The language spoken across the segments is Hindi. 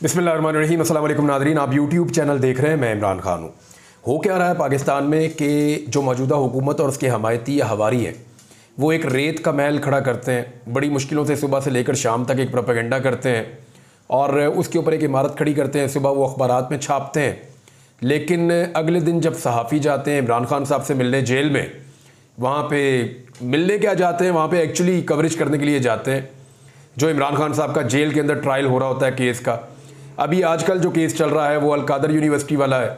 बिस्मिल्लाहिर्रहमानिर्रहीम। अस्सलाम वालेकुम नाज़रीन, आप यूट्यूब चैनल देख रहे हैं। मैं इमरान खान हूँ। हो क्या रहा है पाकिस्तान में कि जो मौजूदा हुकूमत और उसके हमायती या हवारी हैं, वो एक रेत का महल खड़ा करते हैं। बड़ी मुश्किलों से सुबह से लेकर शाम तक एक प्रोपेगेंडा करते हैं और उसके ऊपर एक इमारत खड़ी करते हैं। सुबह वो अखबारात में छापते हैं, लेकिन अगले दिन जब सहाफ़ी जाते हैं इमरान खान साहब से मिलने जेल में, वहाँ पे मिलने क्या जाते हैं, वहाँ पे एक्चुअली कवरेज करने के लिए जाते हैं। जो इमरान खान साहब का जेल के अंदर ट्रायल हो रहा होता है केस का, अभी आजकल जो केस चल रहा है वो अल-कादर यूनिवर्सिटी वाला है।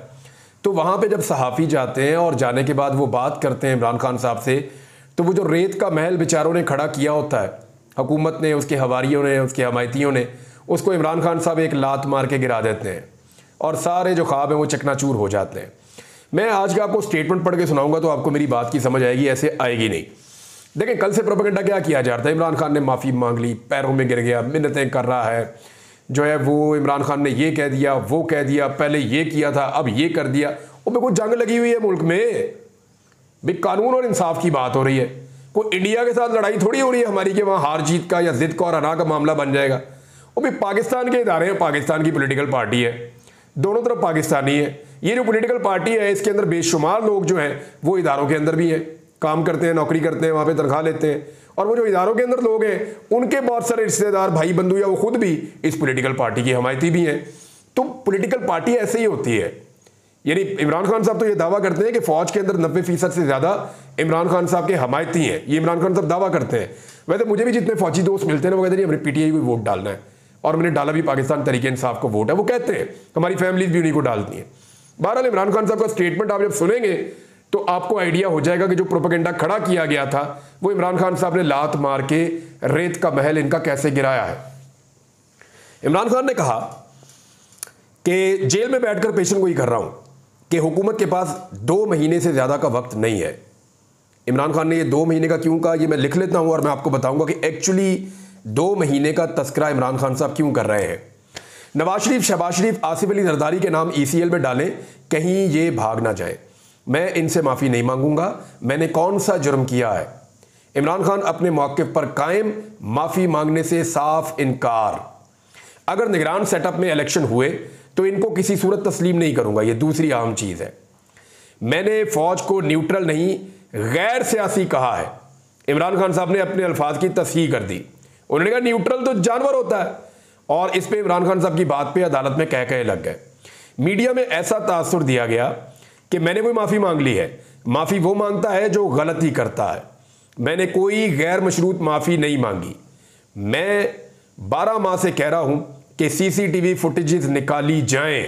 तो वहाँ पे जब सहाफ़ी जाते हैं और जाने के बाद वो बात करते हैं इमरान खान साहब से, तो वो जो रेत का महल बेचारों ने खड़ा किया होता है, हुकूमत ने, उसके हवारियों ने, उसके हमायतियों ने, उसको इमरान खान साहब एक लात मार के गिरा देते हैं और सारे जो ख्वाब हैं वो चकनाचूर हो जाते हैं। मैं आज का आपको स्टेटमेंट पढ़ के सुनाऊंगा तो आपको मेरी बात की समझ आएगी, ऐसे आएगी नहीं। देखें, कल से प्रोपेगेंडा क्या किया जा रहा था। इमरान खान ने माफ़ी मांग ली, पैरों में गिर गया, मिन्नतें कर रहा है, जो है वो इमरान खान ने ये कह दिया, वो कह दिया, पहले ये किया था, अब ये कर दिया। वो मेरे को जंग लगी हुई है मुल्क में, भी कानून और इंसाफ की बात हो रही है। कोई इंडिया के साथ लड़ाई थोड़ी हो रही है हमारी कि वहाँ हार जीत का या जिद का और अना का मामला बन जाएगा। वो भी पाकिस्तान के इदारे हैं, पाकिस्तान की पॉलिटिकल पार्टी है, दोनों तरफ पाकिस्तानी है। ये जो पॉलिटिकल पार्टी है इसके अंदर बेशुमार लोग जो हैं वो इदारों के अंदर भी हैं, काम करते हैं, नौकरी करते हैं, वहाँ पे तनख्वाह लेते हैं। और वो जो इदारों के अंदर लोग हैं उनके बहुत सारे रिश्तेदार, भाई बंधु या वो खुद भी इस पॉलिटिकल पार्टी की हमायती भी हैं। तो पॉलिटिकल पार्टी ऐसे ही होती है। यानी इमरान खान साहब तो ये दावा करते हैं कि फौज के अंदर 90% से ज़्यादा इमरान खान साहब के हमायती हैं, ये इमरान खान साहब दावा करते हैं। वैसे मुझे भी जितने फौजी दोस्त मिलते हैं ना वो कहते हैं हमने पीटीआई को वोट डालना है, और मैंने डाला भी पाकिस्तान तरीके इंसाफ को वोट है। वो कहते हैं हमारी फैमिलीज भी उन्हीं को डालती हैं। बहरहाल इमरान खान साहब का स्टेटमेंट आप जब सुनेंगे तो आपको आइडिया हो जाएगा कि जो प्रोपेगेंडा खड़ा किया गया था वो इमरान खान साहब ने लात मार के रेत का महल इनका कैसे गिराया है। इमरान खान ने कहा कि जेल में बैठकर पेशेंट को ही कर रहा हूं कि हुकूमत के पास 2 महीने से ज़्यादा का वक्त नहीं है। इमरान खान ने ये 2 महीने का क्यों कहा, ये मैं लिख लेता हूं और मैं आपको बताऊंगा कि एक्चुअली 2 महीने का तस्करा इमरान खान साहब क्यों कर रहे हैं। नवाज शरीफ, शहबाज शरीफ, आसिफ अली जरदारी के नाम ECL में डालें, कहीं ये भाग ना जाए। मैं इनसे माफ़ी नहीं मांगूंगा, मैंने कौन सा जुर्म किया है। इमरान खान अपने मौक़िफ़ पर कायम, माफ़ी मांगने से साफ इनकार। अगर निगरान सेटअप में इलेक्शन हुए तो इनको किसी सूरत तस्लीम नहीं करूंगा, ये दूसरी अहम चीज़ है। मैंने फ़ौज को न्यूट्रल नहीं गैर सियासी कहा है। इमरान खान साहब ने अपने अल्फाज की तस्हीह कर दी। उन्होंने कहा न्यूट्रल तो जानवर होता है, और इस पे इमरान खान साहब की बात पे अदालत में कह कहे लग गए। मीडिया में ऐसा तासुर दिया गया कि मैंने कोई माफ़ी मांग ली है। माफ़ी वो मांगता है जो गलती करता है। मैंने कोई गैर मशरूत माफ़ी नहीं मांगी। मैं 12 माह से कह रहा हूं कि CCTV फुटेजेस निकाली जाएं।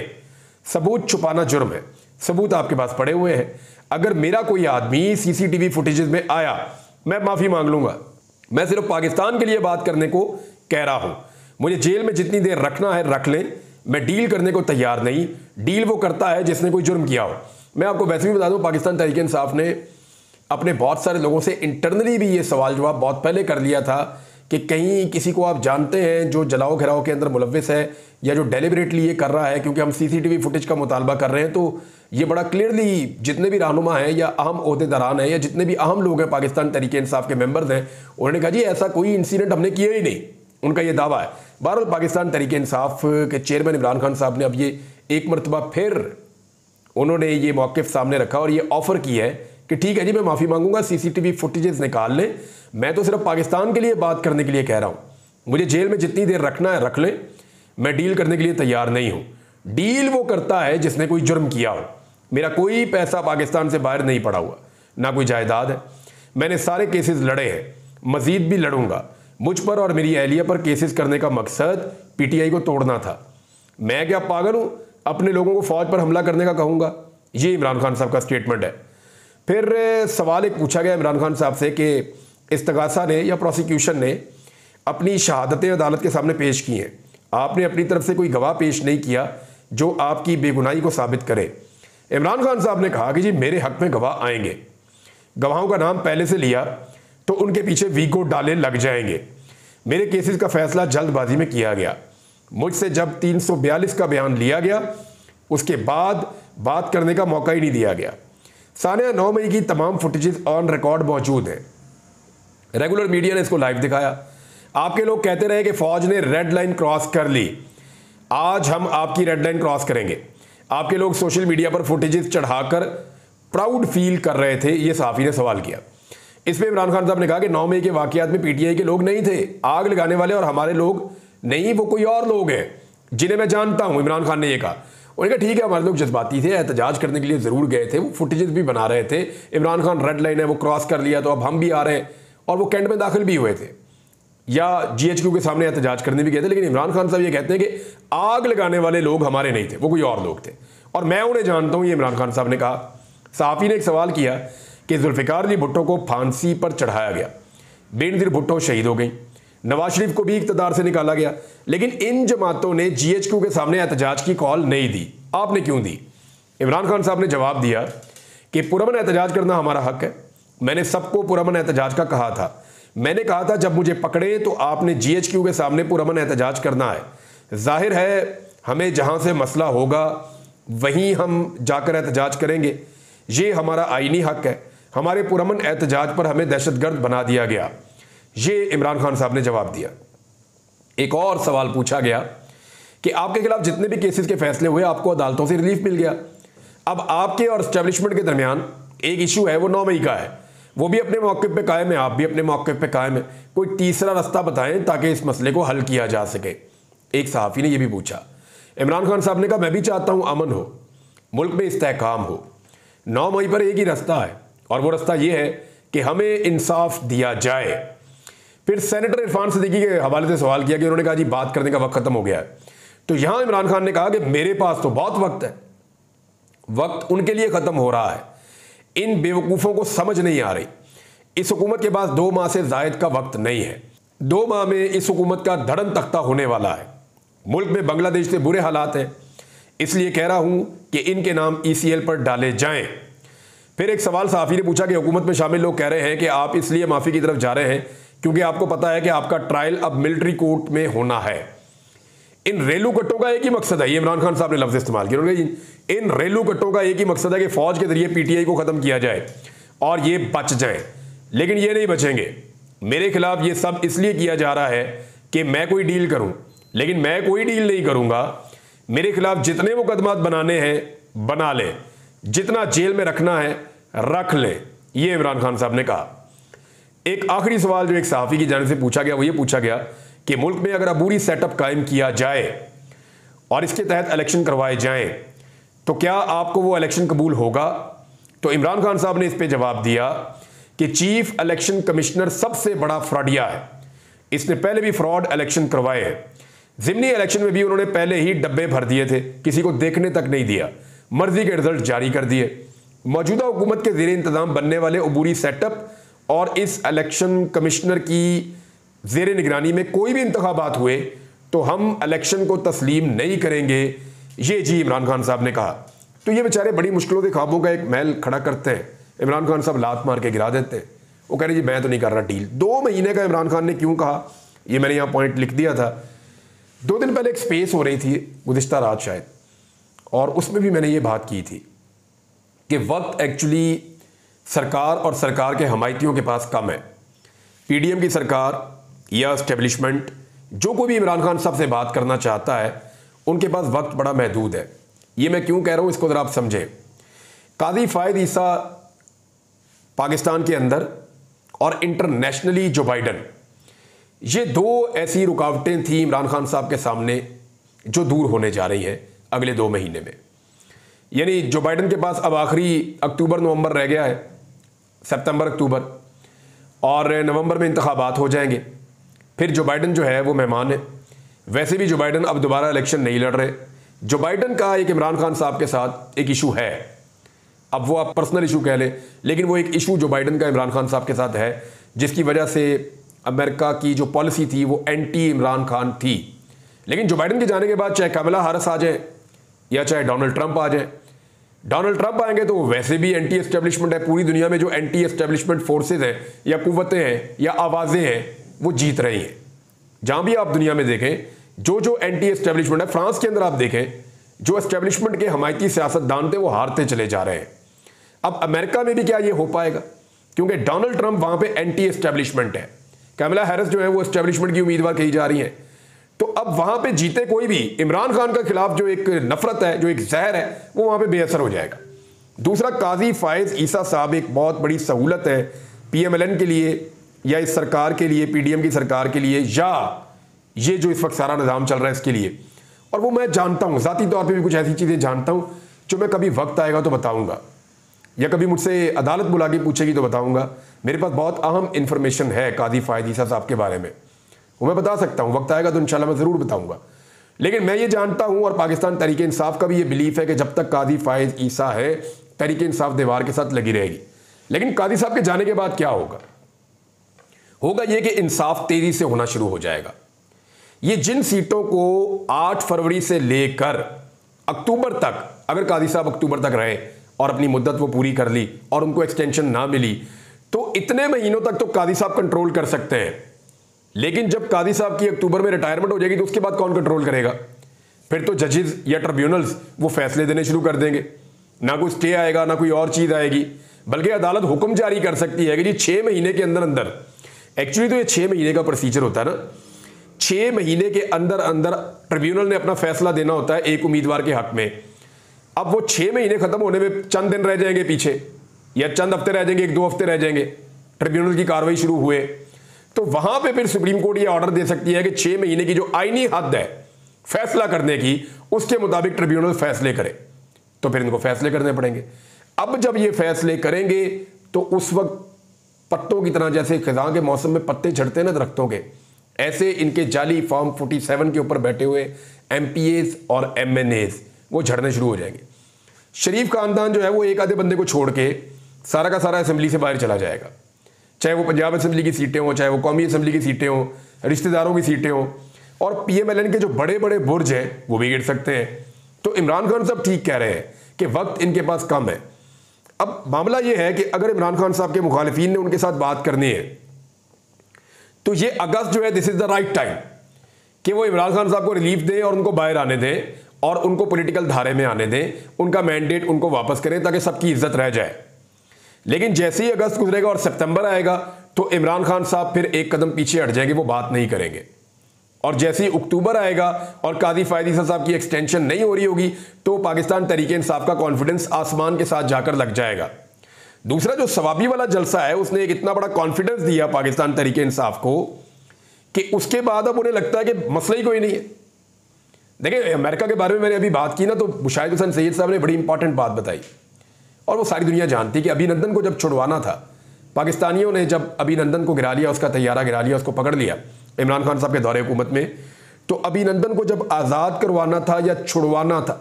सबूत छुपाना जुर्म है, सबूत आपके पास पड़े हुए हैं। अगर मेरा कोई आदमी CCTV फुटेजेस में आया, मैं माफ़ी मांग लूंगा। मैं सिर्फ पाकिस्तान के लिए बात करने को कह रहा हूं। मुझे जेल में जितनी देर रखना है रख लें, मैं डील करने को तैयार नहीं। डील वो करता है जिसने कोई जुर्म किया हो। मैं आपको वैसे भी बता दूं, पाकिस्तान तहरीक इंसाफ ने अपने बहुत सारे लोगों से इंटरनली भी ये सवाल जवाब बहुत पहले कर लिया था कि कहीं किसी को आप जानते हैं जो जलाओ घिराओ के अंदर मुलव्विस है या जो डेलिबरेटली ये कर रहा है। क्योंकि हम CCTV फुटेज का मुतालबा कर रहे हैं, तो ये बड़ा क्लियरली जितने भी रहनुमा हैं या अहम ओहदेदारान हैं या जितने भी अहम लोग हैं पाकिस्तान तहरीक इंसाफ के मेंबर्स हैं, उन्होंने कहा जी ऐसा कोई इंसिडेंट हमने किया ही नहीं। उनका ये दावा है। बहरहाल पाकिस्तान तहरीक इंसाफ के चेयरमैन इमरान खान साहब ने अब ये एक मरतबा फिर उन्होंने ये मौक़िफ़ सामने रखा और ये ऑफ़र की है कि ठीक है जी, मैं माफ़ी मांगूंगा, CCTV फुटेजेस निकाल लें। मैं तो सिर्फ पाकिस्तान के लिए बात करने के लिए कह रहा हूँ। मुझे जेल में जितनी देर रखना है रख लें, मैं डील करने के लिए तैयार नहीं हूँ। डील वो करता है जिसने कोई जुर्म किया हो। मेरा कोई पैसा पाकिस्तान से बाहर नहीं पड़ा हुआ, ना कोई जायदाद है। मैंने सारे केसेस लड़े हैं, मज़ीद भी लड़ूंगा। मुझ पर और मेरी अहलिया पर केसेस करने का मकसद PTI को तोड़ना था। मैं क्या पागल हूँ अपने लोगों को फौज पर हमला करने का कहूँगा? ये इमरान खान साहब का स्टेटमेंट है। फिर सवाल एक पूछा गया इमरान खान साहब से कि इस्तगासा ने या प्रोसिक्यूशन ने अपनी शहादतें अदालत के सामने पेश की हैं, आपने अपनी तरफ से कोई गवाह पेश नहीं किया जो आपकी बेगुनाही को साबित करे। इमरान खान साहब ने कहा कि जी मेरे हक में गवाह आएंगे, गवाहों का नाम पहले से लिया तो उनके पीछे वीको डाले लग जाएंगे। मेरे केसेस का फैसला जल्दबाजी में किया गया। मुझसे जब 342 का बयान लिया गया उसके बाद बात करने का मौका ही नहीं दिया गया। सानिया 9 मई की तमाम फुटेजेस ऑन रिकॉर्ड मौजूद हैं। रेगुलर मीडिया ने इसको लाइव दिखाया। आपके लोग कहते रहे कि फौज ने रेड लाइन क्रॉस कर ली। आज हम आपकी रेड लाइन क्रॉस करेंगे। आपके लोग सोशल मीडिया पर फुटेजेस चढ़ाकर प्राउड फील कर रहे थे, ये सहाफ़ी ने सवाल किया। इसमें इमरान खान साहब ने कहा कि 9 मई के वाकयात में पीटीआई के लोग नहीं थे, आग लगाने वाले और हमारे लोग नहीं, वो कोई और लोग हैं जिन्हें मैं जानता हूं। इमरान खान ने यह कहा। उन्होंने कहा ठीक है, हमारे लोग जज्बाती थे, एहतजाज करने के लिए ज़रूर गए थे, वो फुटेजेस भी बना रहे थे। इमरान खान रेड लाइन है, वो क्रॉस कर लिया तो अब हम भी आ रहे हैं, और वो कैंट में दाखिल भी हुए थे या GHQ के सामने एहतजाज करने भी गए थे। लेकिन इमरान खान साहब ये कहते हैं कि आग लगाने वाले लोग हमारे नहीं थे, वो कोई और लोग थे और मैं उन्हें जानता हूं, ये इमरान खान साहब ने कहा। सहाफ़ी ने एक सवाल किया कि जुल्फ़िकार अली भुट्टो को फांसी पर चढ़ाया गया, बेनज़ीर भुट्टो शहीद हो गई, नवाज शरीफ को भी इक़्तिदार से निकाला गया, लेकिन इन जमातों ने GHQ के सामने एहतजाज की कॉल नहीं दी, आपने क्यों दी? इमरान खान साहब ने जवाब दिया कि पुरअमन एहतजाज करना हमारा हक है। मैंने सबको पुरअमन एहतजाज का कहा था। मैंने कहा था जब मुझे पकड़े तो आपने GHQ के सामने पुरअमन एहतजाज करना है। जाहिर है हमें जहां से मसला होगा वहीं हम जाकर एहतजाज करेंगे, ये हमारा आईनी हक है। हमारे पुरअमन एहतजाज पर हमें दहशतगर्द बना दिया गया, ये इमरान खान साहब ने जवाब दिया। एक और सवाल पूछा गया कि आपके खिलाफ जितने भी केसेस के फैसले हुए आपको अदालतों से रिलीफ मिल गया। अब आपके और एस्टेब्लिशमेंट के दरमियान एक इशू है, वो 9 मई का है, वो भी अपने मौक़िफ़ पे कायम है, आप भी अपने मौक़िफ़ पे कायम है। कोई तीसरा रास्ता बताएं ताकि इस मसले को हल किया जा सके। एक सहाफ़ी ने यह भी पूछा। इमरान खान साहब ने कहा मैं भी चाहता हूं अमन हो, मुल्क में इस्तेहकाम हो। 9 मई पर एक ही रास्ता है और वो रास्ता ये है कि हमें इंसाफ दिया जाए। फिर सेनेटर इरफान सिद्दीकी के हवाले से सवाल किया कि उन्होंने कहा जी बात करने का वक्त खत्म हो गया है। तो यहां इमरान खान ने कहा कि मेरे पास तो बहुत वक्त है, वक्त उनके लिए खत्म हो रहा है। इन बेवकूफ़ों को समझ नहीं आ रही, इस हुकूमत के पास 2 माह से जायद का वक्त नहीं है। 2 माह में इस हुकूमत का धड़न तख्ता होने वाला है। मुल्क में बांग्लादेश से बुरे हालात हैं, इसलिए कह रहा हूं कि इनके नाम ECL पर डाले जाएं। फिर एक सवाल सहाफ़ी ने पूछा कि हुकूमत में शामिल लोग कह रहे हैं कि आप इसलिए माफ़ी की तरफ जा रहे हैं क्योंकि आपको पता है कि आपका ट्रायल अब मिलिट्री कोर्ट में होना है। इन रेलू कट्टों का एक ही मकसद है, ये इमरान खान साहब ने लफ्ज़ इस्तेमाल किया। उन्होंने इन रेलू कट्टों का एक ही मकसद है कि फ़ौज के जरिए PTI को ख़त्म किया जाए और ये बच जाए, लेकिन ये नहीं बचेंगे। मेरे खिलाफ ये सब इसलिए किया जा रहा है कि मैं कोई डील करूं, लेकिन मैं कोई डील नहीं करूंगा। मेरे खिलाफ जितने मुकदमात बनाने हैं बना लें, जितना जेल में रखना है रख लें, ये इमरान खान साहब ने कहा। एक आखिरी सवाल जो एक सहाफ़ी की जानिब से पूछा गया वो ये पूछा गया कि मुल्क में अगर अबूरी सेटअप कायम किया जाए और इसके तहत इलेक्शन करवाए जाएं तो क्या आपको वो इलेक्शन कबूल होगा? तो इमरान खान साहब ने इस पे जवाब दिया कि चीफ इलेक्शन कमिश्नर सबसे बड़ा फ्रॉडिया है, इसने पहले भी फ्रॉड इलेक्शन करवाए हैं। ज़िमनी इलेक्शन में भी उन्होंने पहले ही डब्बे भर दिए थे, किसी को देखने तक नहीं दिया, मर्जी के रिजल्ट जारी कर दिए। मौजूदा हुकूमत के ज़ेर इंतज़ाम बनने वाले अबूरी सेटअप और इस इलेक्शन कमिश्नर की ज़ेर निगरानी में कोई भी इंतखाबात हुए तो हम इलेक्शन को तस्लीम नहीं करेंगे, ये जी इमरान खान साहब ने कहा। तो ये बेचारे बड़ी मुश्किलों के ख्वाबों का एक महल खड़ा करते हैं, इमरान खान साहब लात मार के गिरा देते हैं। वो कह रहे जी मैं तो नहीं कर रहा डील। 2 महीने का इमरान खान ने क्यों कहा, ये मैंने यहाँ पॉइंट लिख दिया था। 2 दिन पहले एक स्पेस हो रही थी गुज़िश्ता रात शायद, और उसमें भी मैंने ये बात की थी कि वक्त एक्चुअली सरकार और सरकार के हमायतियों के पास कम है। PDM की सरकार या एस्टेब्लिशमेंट, जो कोई भी इमरान खान साहब से बात करना चाहता है, उनके पास वक्त बड़ा महदूद है। ये मैं क्यों कह रहा हूँ इसको ज़रा आप समझें। काजी फ़ायद ईसा पाकिस्तान के अंदर और इंटरनेशनली जो बाइडन, ये 2 ऐसी रुकावटें थी इमरान खान साहब के सामने जो दूर होने जा रही हैं अगले 2 महीने में। यानी जो बाइडन के पास अब आखिरी अक्टूबर नवंबर रह गया है, सितंबर अक्टूबर, और नवंबर में इंतखाबात हो जाएंगे। फिर जो बाइडन जो है वो मेहमान है। वैसे भी जो बाइडन अब दोबारा इलेक्शन नहीं लड़ रहे। जो बाइडन का एक इमरान खान साहब के साथ एक इशू है, अब वो आप पर्सनल इशू कह लें, लेकिन वो एक इशू जो बाइडन का इमरान खान साहब के साथ है, जिसकी वजह से अमेरिका की जो पॉलिसी थी वो एंटी इमरान खान थी। लेकिन जो बाइडन के जाने के बाद चाहे कमला हैरिस आ जाए या चाहे डोनाल्ड ट्रंप आ जाए, डोनाल्ड ट्रंप आएंगे तो वैसे भी एंटी एस्टेब्लिशमेंट है। पूरी दुनिया में जो एंटी एस्टेब्लिशमेंट फोर्सेज हैं या कुव्वतें हैं या आवाज़ें हैं वो जीत रही हैं। जहां भी आप दुनिया में देखें, जो एंटी एस्टेब्लिशमेंट है, फ्रांस के अंदर आप देखें, जो एस्टेब्लिशमेंट के हमायती सियासतदान थे वो हारते चले जा रहे हैं। अब अमेरिका में भी क्या ये हो पाएगा? क्योंकि डोनाल्ड ट्रंप वहां पे एंटी एस्टेब्लिशमेंट है, कमला हैरिस जो है वो एस्टेब्लिशमेंट की उम्मीदवार कही जा रही है। तो अब वहां पे जीते कोई भी, इमरान खान के खिलाफ जो एक नफरत है, जो एक जहर है, वो वहां पे बेअसर हो जाएगा। दूसरा, काजी फायज ईसा साहब एक बहुत बड़ी सहूलत है PMLN के लिए या इस सरकार के लिए, PDM की सरकार के लिए, या ये जो इस वक्त सारा निज़ाम चल रहा है इसके लिए। और वो मैं जानता हूँ, ज़ाती तौर पे भी कुछ ऐसी चीज़ें जानता हूँ जो मैं कभी वक्त आएगा तो बताऊँगा, या कभी मुझसे अदालत बुला के पूछेगी तो बताऊँगा। मेरे पास बहुत अहम इंफॉर्मेशन है काजी फायज ईसा साहब के बारे में, वो मैं बता सकता हूँ, वक्त आएगा तो इंशाल्लाह मैं ज़रूर बताऊँगा। लेकिन मैं ये जानता हूँ और पाकिस्तान तहरीक इंसाफ का भी ये बिलीफ है कि जब तक काजी फायज ईसा है, तहरीक इंसाफ दीवार के साथ लगी रहेगी। लेकिन काजी साहब के जाने के बाद क्या होगा? होगा ये कि इंसाफ तेजी से होना शुरू हो जाएगा। ये जिन सीटों को 8 फरवरी से लेकर अक्टूबर तक, अगर काजी साहब अक्टूबर तक रहे और अपनी मुद्दत वो पूरी कर ली और उनको एक्सटेंशन ना मिली, तो इतने महीनों तक तो काजी साहब कंट्रोल कर सकते हैं। लेकिन जब काजी साहब की अक्टूबर में रिटायरमेंट हो जाएगी तो उसके बाद कौन कंट्रोल करेगा? फिर तो जजेस या ट्रिब्यूनल्स वो फैसले देने शुरू कर देंगे, ना कोई स्टे आएगा, ना कोई और चीज़ आएगी, बल्कि अदालत हुक्म जारी कर सकती है कि जी 6 महीने के अंदर अंदर, एक्चुअली तो ये 6 महीने का प्रोसीजर होता है ना, 6 महीने के अंदर अंदर ट्रिब्यूनल ने अपना फैसला देना होता है एक उम्मीदवार के हक में। अब वो 6 महीने खत्म होने में चंद दिन रह जाएंगे पीछे, या चंद हफ्ते रह जाएंगे, 1-2 हफ्ते रह जाएंगे ट्रिब्यूनल की कार्रवाई शुरू हुए, तो वहां पे फिर सुप्रीम कोर्ट ये ऑर्डर दे सकती है कि 6 महीने की जो आईनी हद है फैसला करने की, उसके मुताबिक ट्रिब्यूनल फैसले करे। तो फिर इनको फैसले करने पड़ेंगे। अब जब ये फैसले करेंगे तो उस वक्त पत्तों की तरह, जैसे खिज़ां के मौसम में पत्ते झड़ते हैं ना दरख्तों के, ऐसे इनके जाली फॉर्म 47 के ऊपर बैठे हुए MPAs और MNAs वो झड़ने शुरू हो जाएंगे। शरीफ खानदान जो है वो एक आधे बंदे को छोड़ के सारा का सारा असेंबली से बाहर चला जाएगा, चाहे वो पंजाब असेंबली की सीटें हों, चाहे वो कौमी असेंबली की सीटें हों, रिश्तेदारों की सीटें हों, और PMLN के जो बड़े बड़े बुर्ज हैं वो भी गिर सकते हैं। तो इमरान खान साहब ठीक कह रहे हैं कि वक्त इनके पास कम है। अब मामला ये है कि अगर इमरान खान साहब के मुखालिफिन ने उनके साथ बात करनी है तो ये अगस्त जो है, this is the right time कि वो इमरान खान साहब को रिलीफ दें और उनको बाहर आने दें और उनको पॉलिटिकल धारे में आने दें, उनका मैंडेट उनको वापस करें ताकि सबकी इज्जत रह जाए। लेकिन जैसे ही अगस्त गुजरेगा और सितंबर आएगा तो इमरान खान साहब फिर एक कदम पीछे हट जाएंगे, वो बात नहीं करेंगे। और जैसे ही अक्टूबर आएगा और काजी फायज ईसा साहब की एक्सटेंशन नहीं हो रही होगी तो पाकिस्तान तहरीक इंसाफ का कॉन्फिडेंस आसमान के साथ जाकर लग जाएगा। दूसरा, जो सवाबी वाला जलसा है, उसने एक इतना बड़ा कॉन्फिडेंस दिया पाकिस्तान तहरीक इंसाफ को कि उसके बाद अब उन्हें लगता है कि मसला ही कोई नहीं है। देखिए, अमेरिका के बारे में मैंने अभी बात की ना, तो मुशाहिद हुसैन सैयद साहब ने बड़ी इंपॉर्टेंट बात बताई और वो सारी दुनिया जानती कि अभिनंदन को जब छुड़वाना था, पाकिस्तानियों ने जब अभिनंदन को गिरा लिया, उसका तैयारा गिरा लिया, उसको पकड़ लिया इमरान खान साहब के दौरे हुकूमत में, तो अभिनंदन को जब आज़ाद करवाना था या छुड़वाना था,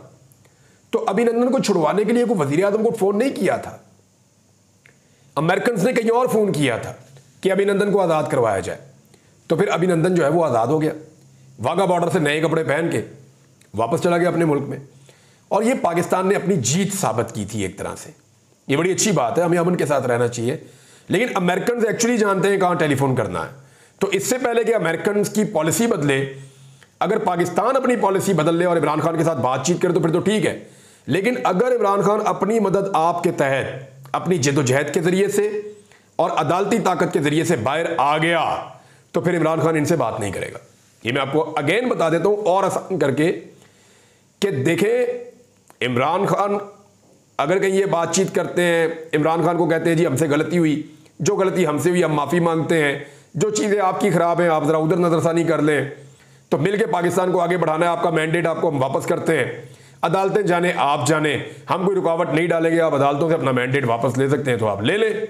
तो अभिनंदन को छुड़वाने के लिए कोई वज़ीर आज़म को फ़ोन नहीं किया था, अमेरिकन ने कहीं और फ़ोन किया था कि अभिनंदन को आज़ाद करवाया जाए। तो फिर अभिनंदन जो है वो आज़ाद हो गया, वाघा बॉर्डर से नए कपड़े पहन के वापस चला गया अपने मुल्क में। और ये पाकिस्तान ने अपनी जीत साबित की थी एक तरह से। ये बड़ी अच्छी बात है, हमें अमन के साथ रहना चाहिए। लेकिन अमेरिकन एक्चुअली जानते हैं कहाँ टेलीफोन करना है। तो इससे पहले कि अमेरिकन की पॉलिसी बदले, अगर पाकिस्तान अपनी पॉलिसी बदल ले और इमरान खान के साथ बातचीत करे तो फिर तो ठीक है। लेकिन अगर इमरान खान अपनी मदद आपके तहत अपनी जद्दोजहद के जरिए से और अदालती ताकत के जरिए से बाहर आ गया तो फिर इमरान खान इनसे बात नहीं करेगा। ये मैं आपको अगेन बता देता हूं और आसान करके कि देखें, इमरान खान अगर कहीं ये बातचीत करते हैं, इमरान खान को कहते हैं जी हमसे गलती हुई, जो गलती हमसे हुई हम माफ़ी मांगते हैं, जो चीज़ें आपकी ख़राब हैं आप ज़रा उधर नज़रसानी कर लें, तो मिल के पाकिस्तान को आगे बढ़ाना है, आपका मैंडेट आपको हम वापस करते हैं, अदालतें जाने आप जाने, हम कोई रुकावट नहीं डालेंगे, आप अदालतों से अपना मैंडेट वापस ले सकते हैं तो आप ले लें।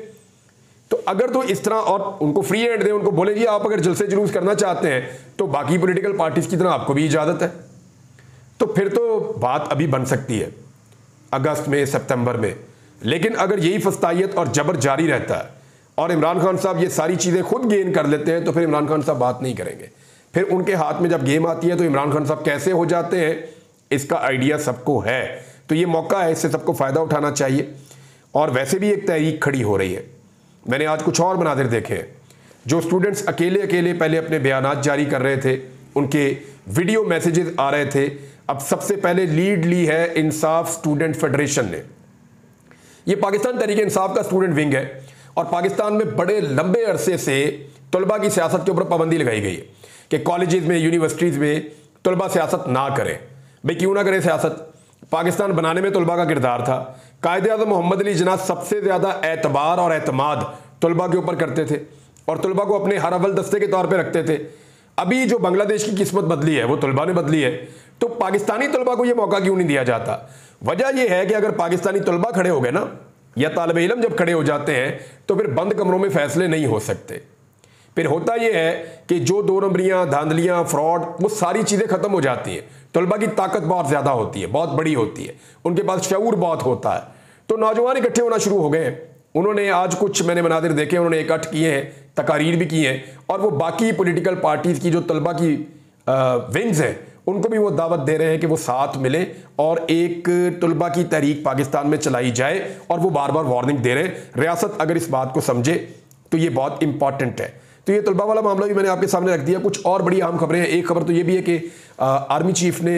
तो अगर तो इस तरह और उनको फ्री हैंड दें, उनको बोले जी आप अगर जलसे जुलूस करना चाहते हैं तो बाकी पॉलिटिकल पार्टीज़ की तरह आपको भी इजाज़त है, तो फिर तो बात अभी बन सकती है अगस्त में, सितंबर में। लेकिन अगर यही फस्तायत और जबर जारी रहता है और इमरान खान साहब ये सारी चीज़ें खुद गेन कर लेते हैं तो फिर इमरान खान साहब बात नहीं करेंगे। फिर उनके हाथ में जब गेम आती है तो इमरान खान साहब कैसे हो जाते हैं इसका आइडिया सबको है। तो ये मौका है, इससे सबको फ़ायदा उठाना चाहिए। और वैसे भी एक तहरीक खड़ी हो रही है। मैंने आज कुछ और मनाजिर देखे हैं, जो स्टूडेंट्स अकेले अकेले पहले अपने बयानात जारी कर रहे थे, उनके वीडियो मैसेजेस आ रहे थे। अब सबसे पहले लीड ली है इंसाफ स्टूडेंट फेडरेशन ने। ये पाकिस्तान तहरीक इंसाफ का स्टूडेंट विंग है और पाकिस्तान में बड़े लंबे अरसे से तलबा की सियासत के ऊपर पाबंदी लगाई गई है कि कॉलेजेस में, यूनिवर्सिटीज़ में तलबा सियासत ना करें। भाई क्यों ना करें सियासत? पाकिस्तान बनाने में तलबा का किरदार था। कायद-ए-आज़म मोहम्मद अली जिन्ना सबसे ज़्यादा एतबार और एतमाद तलबा के ऊपर करते थे और तलबा को अपने हर अव्वल दस्ते के तौर पर रखते थे। अभी जो बांग्लादेश की किस्मत बदली है वो तलबा ने बदली है, तो पाकिस्तानी तलबा को ये मौका क्यों नहीं दिया जाता? वजह यह है कि अगर पाकिस्तानी तलबा खड़े हो गए ना, या तालिब इल्म जब खड़े हो जाते हैं, तो फिर बंद कमरों में फैसले नहीं हो सकते। फिर होता यह है कि जो दो नंबरियाँ, धांधलियाँ, फ्रॉड, वो सारी चीज़ें ख़त्म हो जाती हैं। तलबा की ताकत बहुत ज़्यादा होती है, बहुत बड़ी होती है, उनके पास शऊर बहुत होता है। तो नौजवान इकट्ठे होना शुरू हो गए हैं। उन्होंने आज कुछ मैंने मनादिर देखे, उन्होंने इकट्ठ किए हैं, तकारीर भी की हैं, और वो बाकी पॉलिटिकल पार्टीज़ की जो तलबा की विंग्स हैं उनको भी वो दावत दे रहे हैं कि वो साथ मिलें और एक तलबा की तहरीक पाकिस्तान में चलाई जाए। और वो बार बार वार्निंग दे रहे हैं, रियासत अगर इस बात को समझे तो ये बहुत इंपॉर्टेंट है। तो ये तलबा वाला मामला भी मैंने आपके सामने रख दिया। कुछ और बड़ी अहम खबरें हैं। एक खबर तो ये भी है कि आर्मी चीफ ने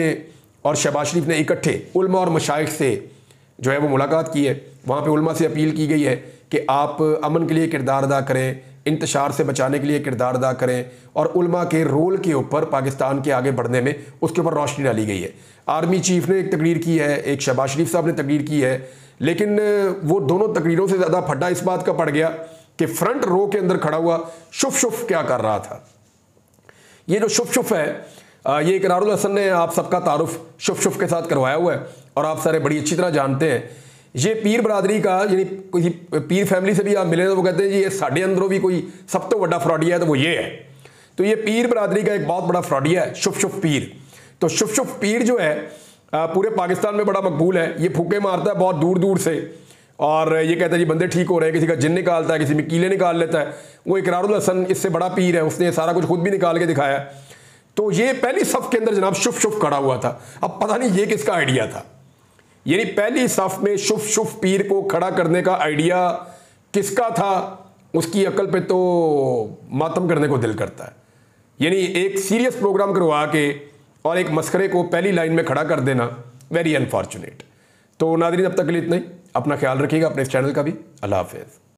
और शहबाज शरीफ ने इकट्ठे उलमा और मशाइख से जो है वो मुलाकात की है। वहाँ पे उलमा से अपील की गई है कि आप अमन के लिए किरदार अदा करें, इंतशार से बचाने के लिए किरदार अदा करें, और उलमा के रोल के ऊपर पाकिस्तान के आगे बढ़ने में उसके ऊपर रोशनी डाली गई है। आर्मी चीफ ने एक तकरीर की है, एक शहबाज शरीफ साहब ने तकरीर की है, लेकिन वो दोनों तकरीरों से ज़्यादा फड्डा इस बात का पड़ गया कि फ्रंट रो के अंदर खड़ा हुआ शुफ शुफ क्या कर रहा था। ये जो शुफ शुफ है, ये इकरारुल हसन ने आप सबका तारुफ शुफ शुफ के साथ करवाया हुआ है और आप सारे बड़ी अच्छी तरह जानते हैं। ये पीर बरादरी का, यानी कोई पीर फैमिली से भी आप मिले तो वो कहते हैं जी ये साढ़े अंदरों भी कोई सब तो बड़ा फ्रॉडिया है तो वो ये है। तो ये पीर बरादरी का एक बहुत बड़ा फ्रॉडिया है शुफ शुफ पीर। तो शुफ शुफ पीर जो है पूरे पाकिस्तान में बड़ा मकबूल है। ये फूके मारता है बहुत दूर दूर से और ये कहता है जी बंदे ठीक हो रहे हैं, किसी का जिन निकालता है, किसी में कीले निकाल लेता है। वो इकरारुल हसन इससे बड़ा पीर है, उसने सारा कुछ खुद भी निकाल के दिखाया। तो ये पहली सफ के अंदर जनाब शुफ शुफ खड़ा हुआ था। अब पता नहीं ये किसका आइडिया था, यानी पहली सफ में शुफ शुफ पीर को खड़ा करने का आइडिया किसका था? उसकी अकल पे तो मातम करने को दिल करता है। यानी एक सीरियस प्रोग्राम करवा के और एक मस्करे को पहली लाइन में खड़ा कर देना, वेरी अनफॉर्चुनेट। तो नाज़रीन अब तक के लिए इतना ही। अपना ख्याल रखिएगा, अपने इस चैनल का भी। अल्लाह हाफ़िज़।